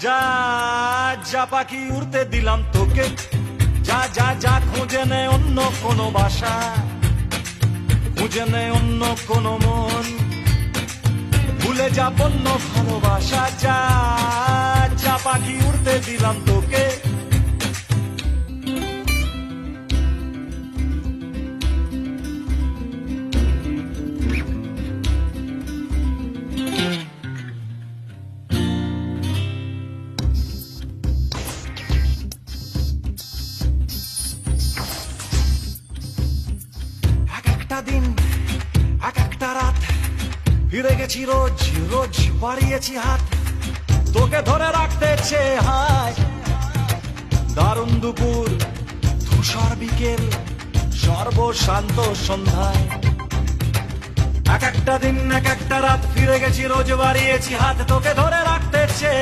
যা যা পাখি উড়তে দিলাম তোকে, যা যা যা খুঁজে নে অন্য কোনো বাসা, খুঁজে নে অন্য কোনো মন, ভুলে যা বন্য ভালোবাসা। যা যা পাখি উড়তে দিলাম তোকে। এক একটা দিন এক একটা রাত ফিরে গেছি রোজ রোজ বাড়িয়েছি হাত, তোকে ধরে রাখতে চেয়ে। হায় দারুণ দুপুর ধূসর বিকেল সর্বশান্ত সন্ধ্যায়, এক একটা দিন এক একটা রাত ফিরে গেছি রোজ বাড়িয়েছি হাত, তোকে ধরে রাখতে চেয়ে।